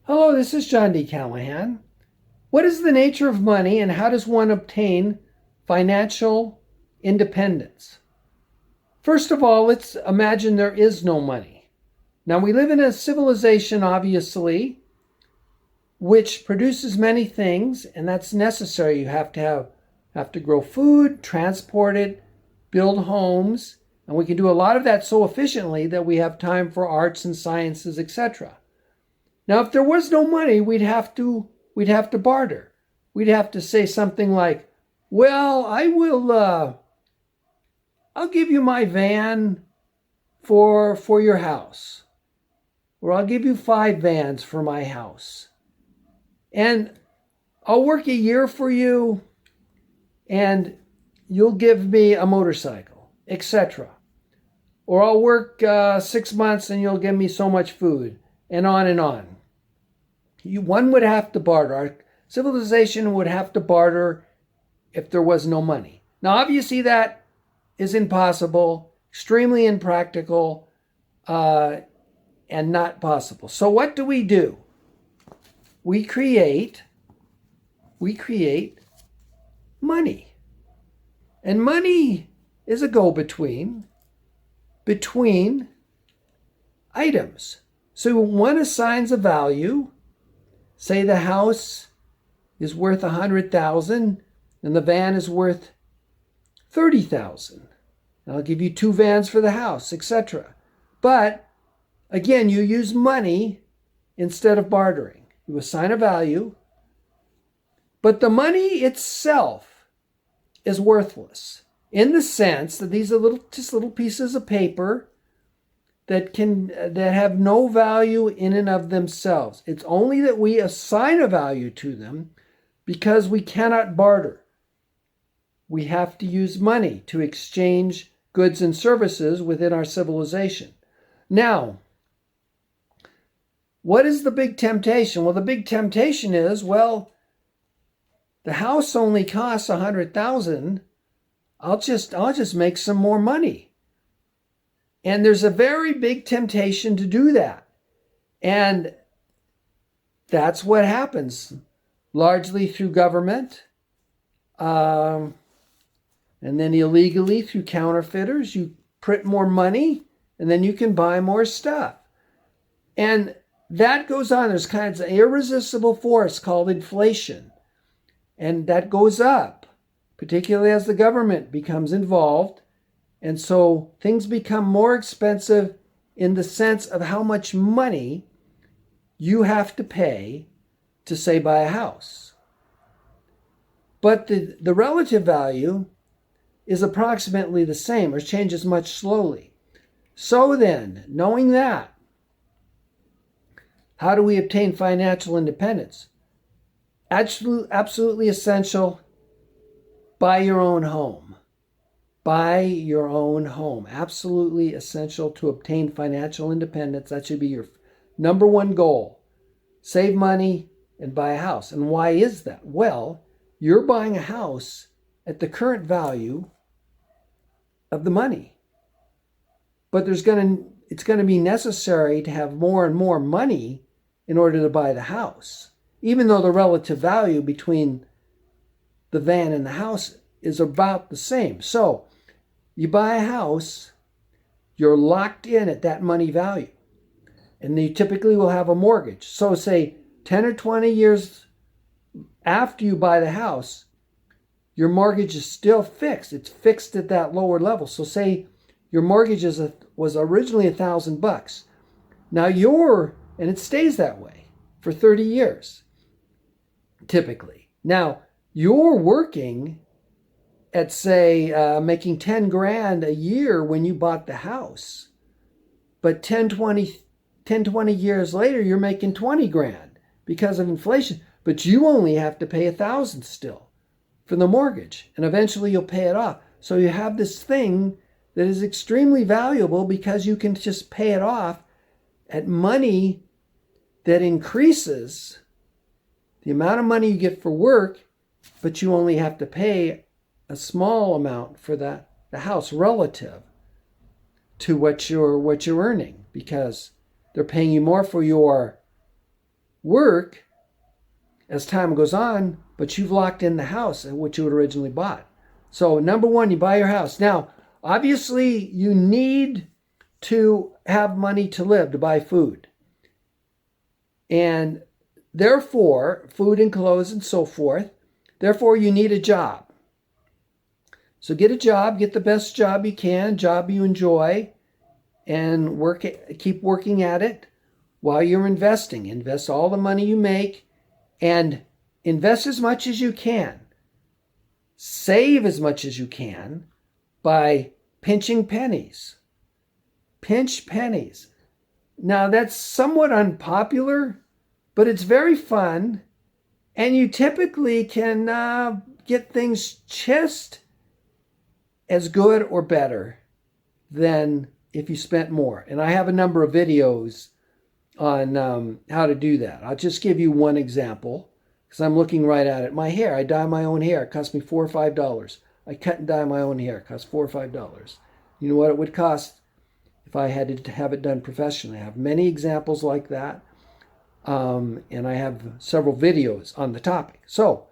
Hello, this is John D. Callahan. What is the nature of money and how does one obtain financial independence? First of all, let's imagine there is no money. Now, we live in a civilization, obviously, which produces many things, and that's necessary. You have to grow food, transport it, build homes, and we can do a lot of that so efficiently that we have time for arts and sciences, etc. Now, if there was no money, we'd have to barter. We'd have to say something like, "Well, I'll give you my van for your house, or I'll give you 5 vans for my house, and I'll work a year for you, and you'll give me a motorcycle, etc. Or I'll work 6 months and you'll give me so much food," and on and on. One would have to barter. Our civilization would have to barter if there was no money. Now, obviously, that is impossible, extremely impractical, and not possible. So what do? We create money. And money is a go-between between items. So one assigns a value. Say the house is worth 100,000 and the van is worth 30,000. I'll give you 2 vans for the house, etc. But again, you use money instead of bartering. You assign a value, but the money itself is worthless in the sense that these are just little pieces of paper that have no value in and of themselves. It's only that we assign a value to them because we cannot barter. We have to use money to exchange goods and services within our civilization. Now, what is the big temptation? Well, the big temptation is, the house only costs 100,000. I'll just make some more money. And there's a very big temptation to do that. And that's what happens, largely through government, and then illegally through counterfeiters. You print more money, and then you can buy more stuff. And that goes on. There's kind of an irresistible force called inflation. And that goes up, particularly as the government becomes involved. And so things become more expensive in the sense of how much money you have to pay to, say, buy a house. But the relative value is approximately the same or changes much slowly. So then, knowing that, how do we obtain financial independence? Absolutely essential. Buy your own home. Buy your own home. Absolutely essential to obtain financial independence. That should be your number one goal. Save money and buy a house. And why is that? Well, you're buying a house at the current value of the money. But it's going to be necessary to have more and more money in order to buy the house, even though the relative value between the van and the house is about the same. So you buy a house, you're locked in at that money value. And you typically will have a mortgage. So say 10 or 20 years after you buy the house, your mortgage is still fixed. It's fixed at that lower level. So say your mortgage was originally $1,000. Now and it stays that way for 30 years, typically. Now, you're working at, say, making 10 grand a year when you bought the house. But 20 years later, you're making 20 grand because of inflation. But you only have to pay 1,000 still for the mortgage. And eventually you'll pay it off. So you have this thing that is extremely valuable because you can just pay it off at money that increases the amount of money you get for work, but you only have to pay a small amount for the house relative to what you're earning, because they're paying you more for your work as time goes on, but you've locked in the house at what you had originally bought. So number one, you buy your house. Now, obviously, you need to have money to live, to buy food. And therefore, food and clothes and so forth. Therefore, you need a job. So get a job, get the best job you can, job you enjoy, and keep working at it while you're investing. Invest all the money you make and invest as much as you can. Save as much as you can by pinching pennies. Pinch pennies. Now, that's somewhat unpopular, but it's very fun, and you typically can get things just as good or better than if you spent more. And I have a number of videos on how to do that. I'll just give you one example because I'm looking right at it. My hair, I dye my own hair. It cost me $4 or $5. I cut and dye my own hair. It cost $4 or $5. You know what it would cost if I had to have it done professionally? I have many examples like that. And I have several videos on the topic. So,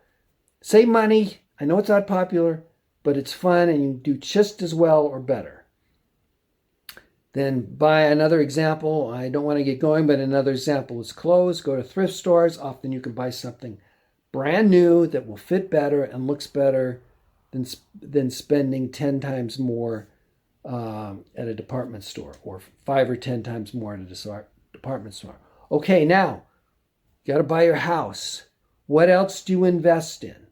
save money. I know it's not popular, but it's fun and you do just as well or better. Then buy another example. I don't want to get going, but another example is clothes. Go to thrift stores. Often you can buy something brand new that will fit better and looks better than spending 10 times more at a department store, or 5 or 10 times more at a department store. Okay, now, you got to buy your house. What else do you invest in?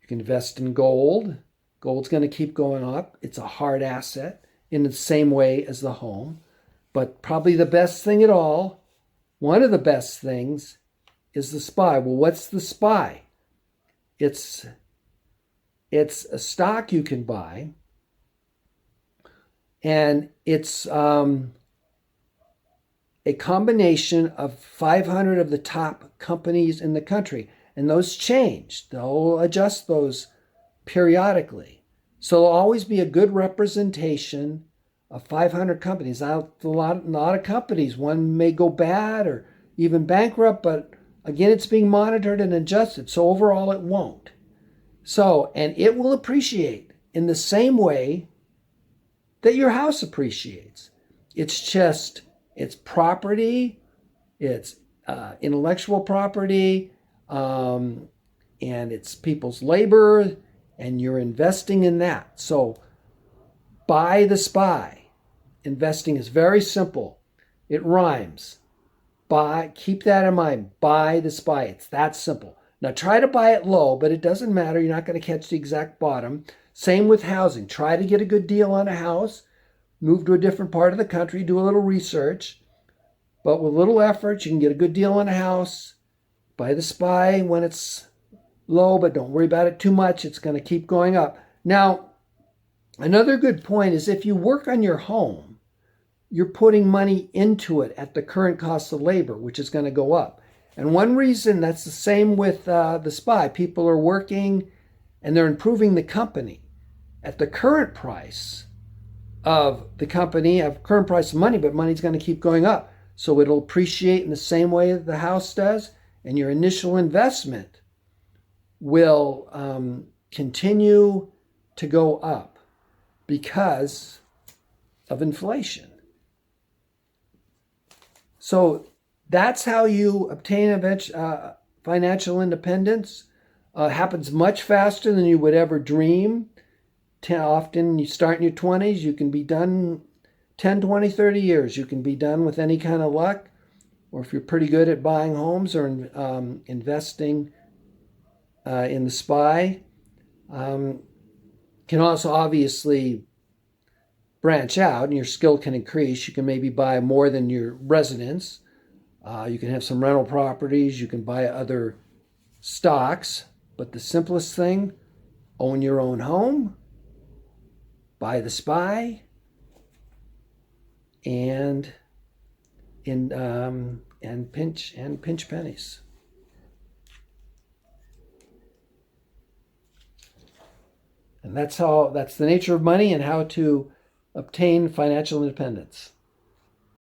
You can invest in gold. Gold's going to keep going up. It's a hard asset in the same way as the home. But probably the best thing at all, one of the best things, is the SPY. Well, what's the SPY? It's a stock you can buy, and it's a combination of 500 of the top companies in the country. And those change. They'll adjust those periodically. So there'll always be a good representation of 500 companies. Now, a lot of companies, one may go bad or even bankrupt, but again, it's being monitored and adjusted. So overall, it won't. So, and it will appreciate in the same way that your house appreciates. It's property, it's intellectual property, and it's people's labor, and you're investing in that. So buy the SPY. Investing is very simple. It rhymes. Keep that in mind. Buy the SPY. It's that simple. Now try to buy it low, but it doesn't matter. You're not going to catch the exact bottom. Same with housing. Try to get a good deal on a house. Move to a different part of the country. Do a little research. But with little effort, you can get a good deal on a house. Buy the SPY when it's low, but don't worry about it too much. It's going to keep going up. Now, another good point is if you work on your home, you're putting money into it at the current cost of labor, which is going to go up. And one reason that's the same with the SPY. People are working and they're improving the company at the current price of the company, at current price of money, but money's going to keep going up. So it'll appreciate in the same way that the house does, and your initial investment will continue to go up because of inflation. So that's how you obtain financial independence. Happens much faster than you would ever dream. Often you start in your 20s, you can be done 10, 20, 30 years. You can be done with any kind of luck, or if you're pretty good at buying homes or investing in the SPY. Can also obviously branch out and your skill can increase. You can maybe buy more than your residence. You can have some rental properties. You can buy other stocks. But the simplest thing, own your own home, buy the SPY, and pinch pennies. And that's the nature of money and how to obtain financial independence.